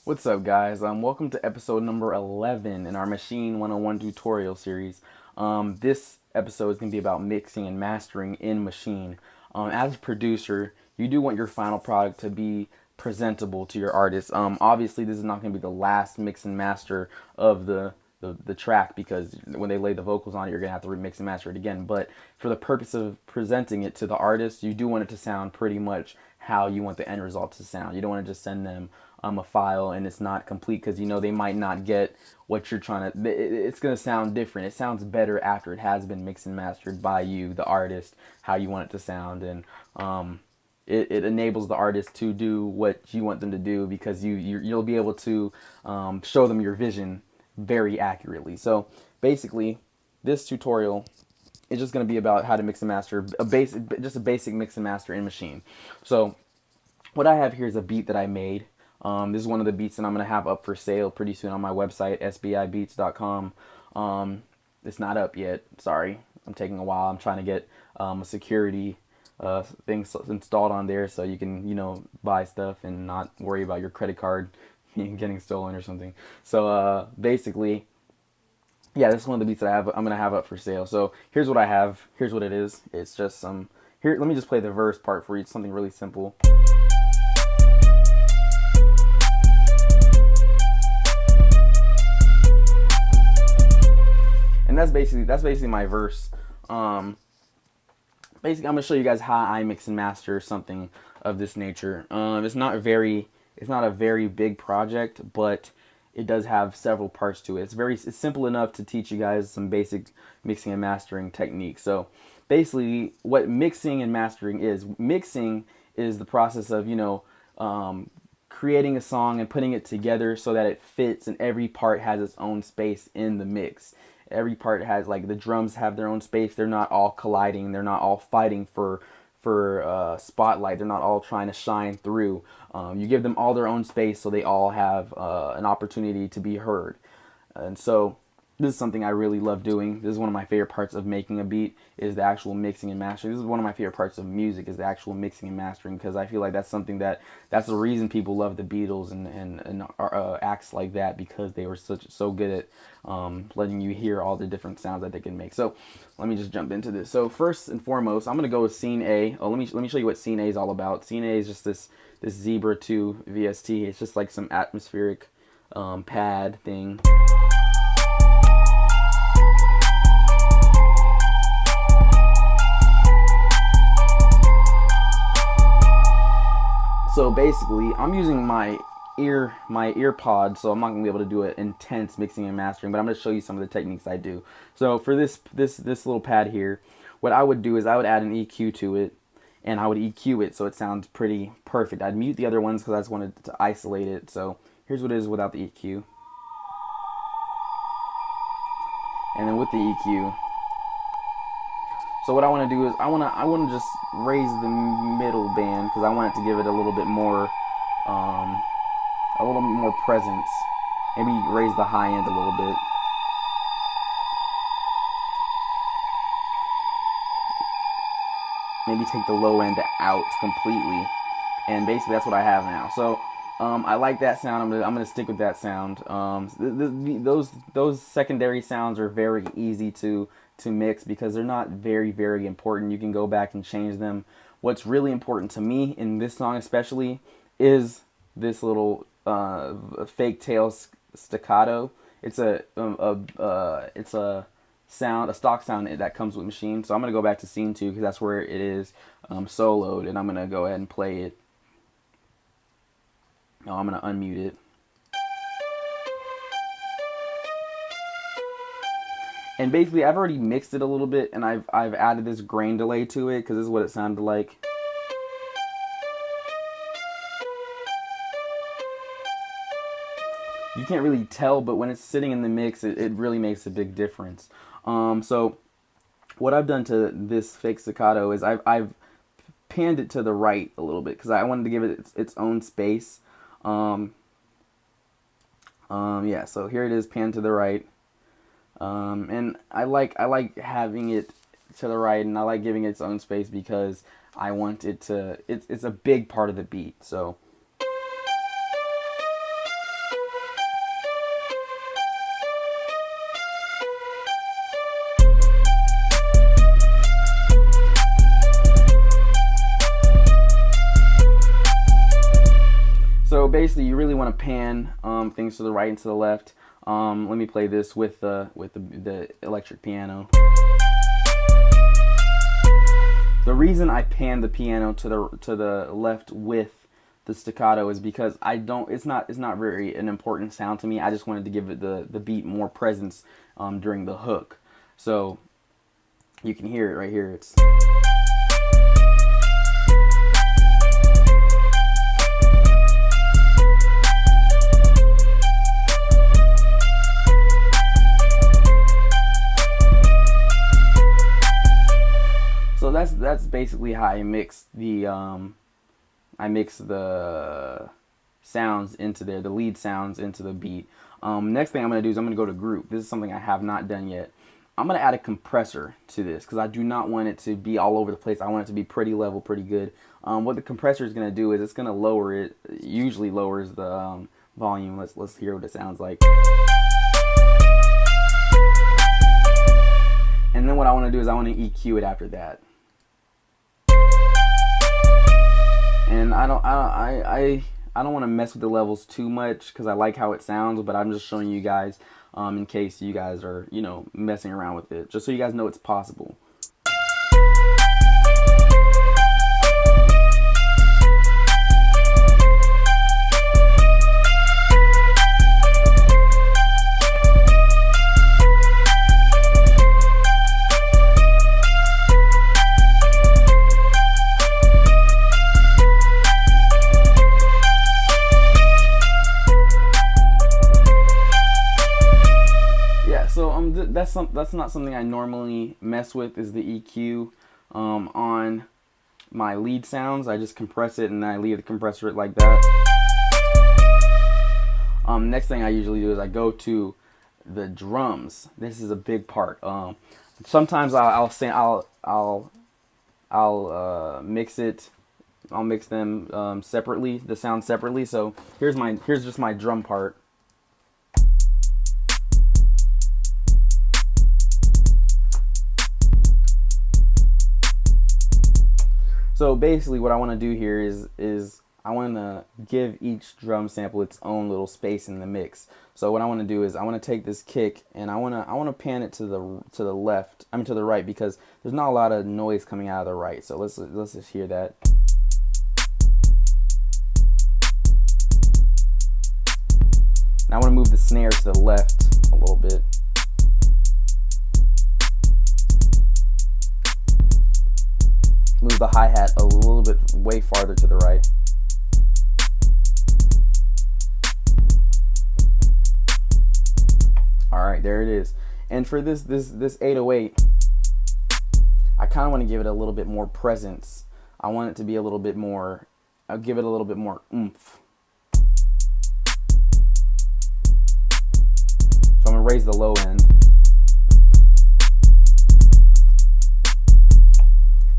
What's up, guys? Welcome to episode number 11 in our Maschine 101 tutorial series. This episode is going to be about mixing and mastering in Maschine. As a producer, you do want your final product to be presentable to your artist. Obviously, this is not going to be the last mix and master of the track, because when they lay the vocals on it, you're going to have to remix and master it again. But for the purpose of presenting it to the artist, you do want it to sound pretty much how you want the end result to sound. You don't want to just send them a file and it's not complete, because you know they might not get what you're trying to. It's going to sound different. It sounds better after it has been mixed and mastered by you, the artist, how you want it to sound. And it enables the artist to do what you want them to do, because you'll be able to show them your vision very accurately. So basically, this tutorial is just going to be about how to mix and master just a basic mix and master in Maschine. So what I have here is a beat that I made. This is one of the beats that I'm going to have up for sale pretty soon on my website, sbibeats.com. It's not up yet. Sorry. I'm taking a while. I'm trying to get a security thing installed on there so you can, buy stuff and not worry about your credit card getting stolen or something. So basically, yeah, this is one of the beats that I'm going to have up for sale. So here's what I have. Here's what it is. It's just some... Here, let me just play the verse part for you. It's something really simple. And that's basically my verse. Basically, I'm gonna show you guys how I mix and master something of this nature. It's not a very big project, but it does have several parts to it. It's simple enough to teach you guys some basic mixing and mastering techniques. So basically, what mixing and mastering is the process of creating a song and putting it together so that it fits and every part has its own space in the mix. Every part has, like, the drums have their own space. They're not all colliding. They're not all fighting for spotlight. They're not all trying to shine through. You give them all their own space so they all have an opportunity to be heard. And so this is something I really love doing. This is one of my favorite parts of making a beat, is the actual mixing and mastering. This is one of my favorite parts of music, is the actual mixing and mastering, because I feel like that's the reason people love the Beatles and acts like that, because they were so good at letting you hear all the different sounds that they can make. So let me just jump into this. So first and foremost, I'm gonna go with scene A. Oh, let me show you what scene A is all about. Scene A is just this Zebra 2 VST. It's just like some atmospheric pad thing. So basically, I'm using my ear pod, so I'm not gonna be able to do an intense mixing and mastering, but I'm gonna show you some of the techniques I do. So for this little pad here, what I would do is I would add an EQ to it, and I would EQ it so it sounds pretty perfect. I'd mute the other ones because I just wanted to isolate it. So here's what it is without the EQ, and then with the EQ. So what I want to do is I want to just raise the middle band, because I want it to give it a little bit more presence. Maybe raise the high end a little bit. Maybe take the low end out completely, and basically that's what I have now. So I like that sound. I'm gonna stick with that sound. Those secondary sounds are very easy to mix, because they're not very important. You can go back and change them. What's really important to me in this song especially is this little fake tail staccato. It's a sound, a stock sound that comes with Maschine. So I'm gonna go back to scene 2, because that's where it is soloed, and I'm gonna go ahead and play it. No, I'm gonna unmute it. And basically, I've already mixed it a little bit, and I've added this grain delay to it, because this is what it sounded like. You can't really tell, but when it's sitting in the mix, it really makes a big difference. So what I've done to this fake staccato is I've panned it to the right a little bit, because I wanted to give it its own space. Yeah, so here it is, panned to the right. And I like having it to the right, and I like giving it its own space, because I want it to, it's a big part of the beat. So So basically, you really want to pan things to the right and to the left. Let me play this with the electric piano. The reason I pan the piano to the left with the staccato is because it's not very an important sound to me. I just wanted to give it the beat more presence during the hook. So you can hear it right here. It's so that's basically how I mix the sounds into there, the lead sounds into the beat. Next thing I'm going to do is I'm going to go to group. This is something I have not done yet. I'm going to add a compressor to this because I do not want it to be all over the place. I want it to be pretty level, pretty good. What the compressor is going to do is it's going to lower it. It usually lowers the volume. Let's hear what it sounds like. And then what I want to do is I want to EQ it after that. And I don't want to mess with the levels too much because I like how it sounds, but I'm just showing you guys in case you guys are, you know, messing around with it, just so you guys know it's possible. That's not something I normally mess with, is the EQ on my lead sounds. I just compress it and I leave the compressor it like that. Next thing I usually do is I go to the drums. This is a big part. Sometimes I'll mix it. I'll mix them separately, the sound separately. So here's just my drum part. So basically what I want to do here is I want to give each drum sample its own little space in the mix. So what I want to do is I want to take this kick and I want to pan it to the left, to the right, because there's not a lot of noise coming out of the right. So let's just hear that. Now I want to move the snare to the left a little bit. Move the hi-hat a little bit way farther to the right. Alright, there it is. And for this 808, I kind of want to give it a little bit more presence. I want it to be a little bit more, I'll give it a little bit more oomph. So I'm going to raise the low end.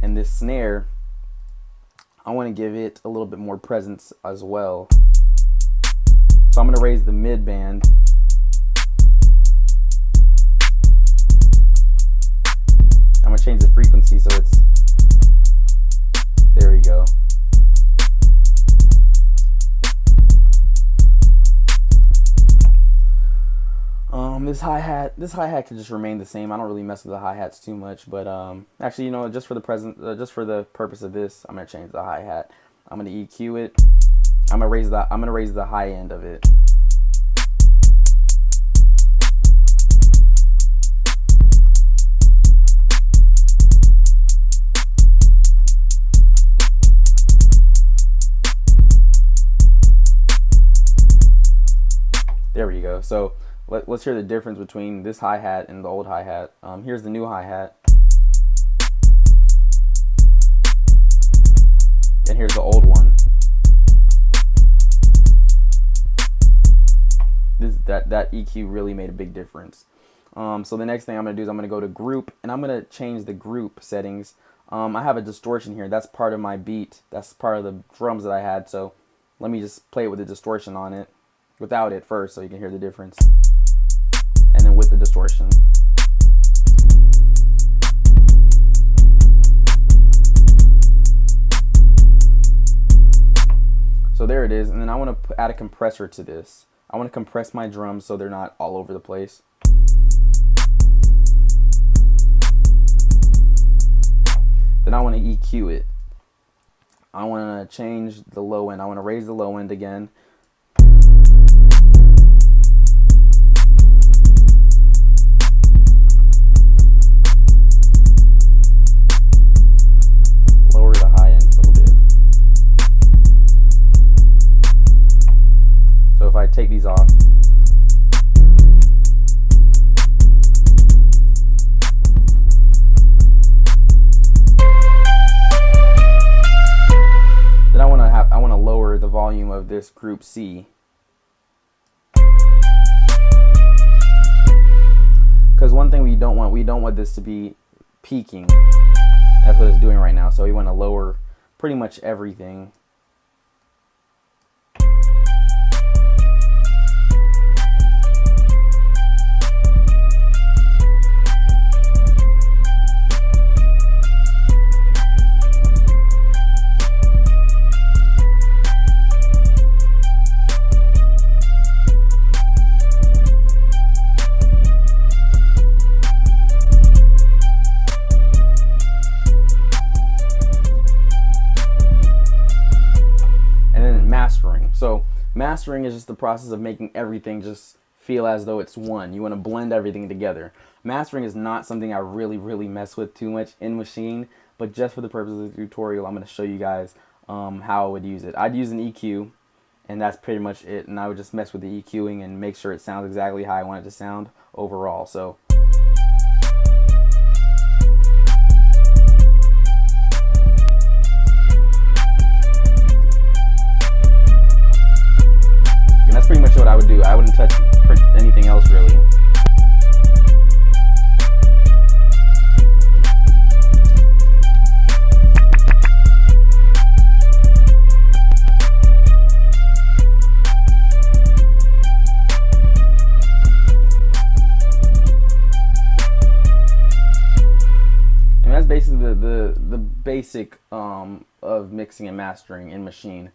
And this snare, I want to give it a little bit more presence as well. So I'm going to raise the mid band. I'm going to change the frequency so it's, there we go. This hi-hat could just remain the same. I don't really mess with the hi-hats too much, but actually, you know, just for the purpose of this, I'm gonna change the hi-hat. I'm gonna EQ it. I'm gonna raise the high end of it. There we go. So let's hear the difference between this hi-hat and the old hi-hat. Here's the new hi-hat. And here's the old one. That EQ really made a big difference. So the next thing I'm going to do is I'm going to go to group, and I'm going to change the group settings. I have a distortion here. That's part of my beat. That's part of the drums that I had. So let me just play it with the distortion on it. Without it first, so you can hear the difference. And then with the distortion. So there it is. And then I want to add a compressor to this. I want to compress my drums so they're not all over the place. Then I want to EQ it. I want to change the low end. I want to raise the low end again. Lower the high end a little bit. So if I take these off, I want to lower the volume of this group C, because one thing we don't want this to be peaking. That's what it's doing right now. So we want to lower pretty much everything. So mastering is just the process of making everything just feel as though it's one. You want to blend everything together. Mastering is not something I really mess with too much in Maschine, but just for the purpose of the tutorial, I'm going to show you guys how I would use it. I'd use an EQ, and that's pretty much it. And I would just mess with the EQing and make sure it sounds exactly how I want it to sound overall. So pretty much what I would do. I wouldn't touch anything else really. And that's basically the basic of mixing and mastering in Maschine.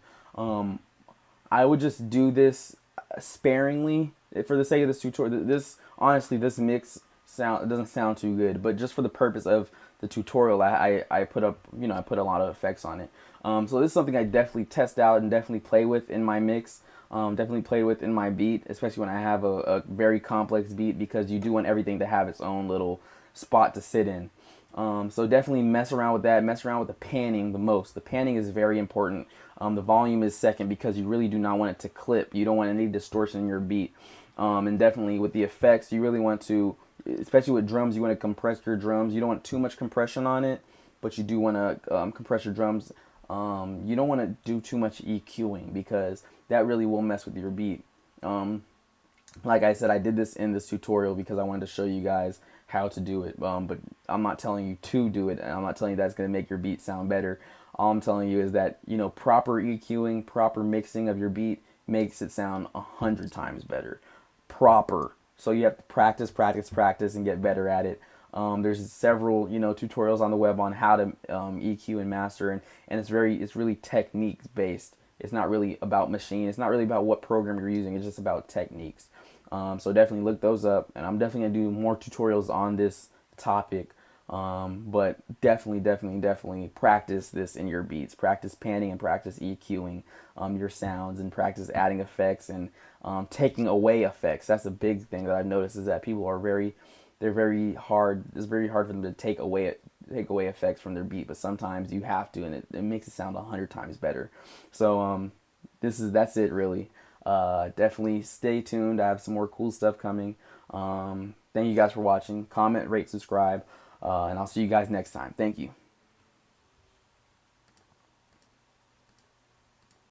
I would just do this sparingly for the sake of this tutorial. Honestly, this mix doesn't sound too good, but just for the purpose of the tutorial, I put up, I put a lot of effects on it. So this is something I definitely test out and definitely play with in my mix. Definitely play with in my beat, especially when I have a very complex beat, because you do want everything to have its own little spot to sit in. So definitely mess around with that. Mess around with the panning the most. The panning is very important. The volume is second, because you really do not want it to clip. You don't want any distortion in your beat. And definitely with the effects, you really want to, especially with drums, you want to compress your drums. You don't want too much compression on it, but you do want to compress your drums. You don't want to do too much EQing, because that really will mess with your beat. Like I said, I did this in this tutorial because I wanted to show you guys how to do it, but I'm not telling you to do it, and I'm not telling you that's going to make your beat sound better. All I'm telling you is that, proper EQing, proper mixing of your beat makes it sound 100 times better. Proper. So you have to practice, and get better at it. There's several, tutorials on the web on how to EQ and master, and it's really techniques based. It's not really about Maschine. It's not really about what program you're using. It's just about techniques. So definitely look those up, and I'm definitely gonna do more tutorials on this topic. But definitely practice this in your beats. Practice panning and practice EQing your sounds, and practice adding effects and taking away effects. That's a big thing that I've noticed, is that people are very hard. It's very hard for them to take away effects from their beat, but sometimes you have to, and it makes it sound 100 times better. So that's it really. Definitely stay tuned. I have some more cool stuff coming. Thank you guys for watching. Comment, rate, subscribe, and I'll see you guys next time. Thank you.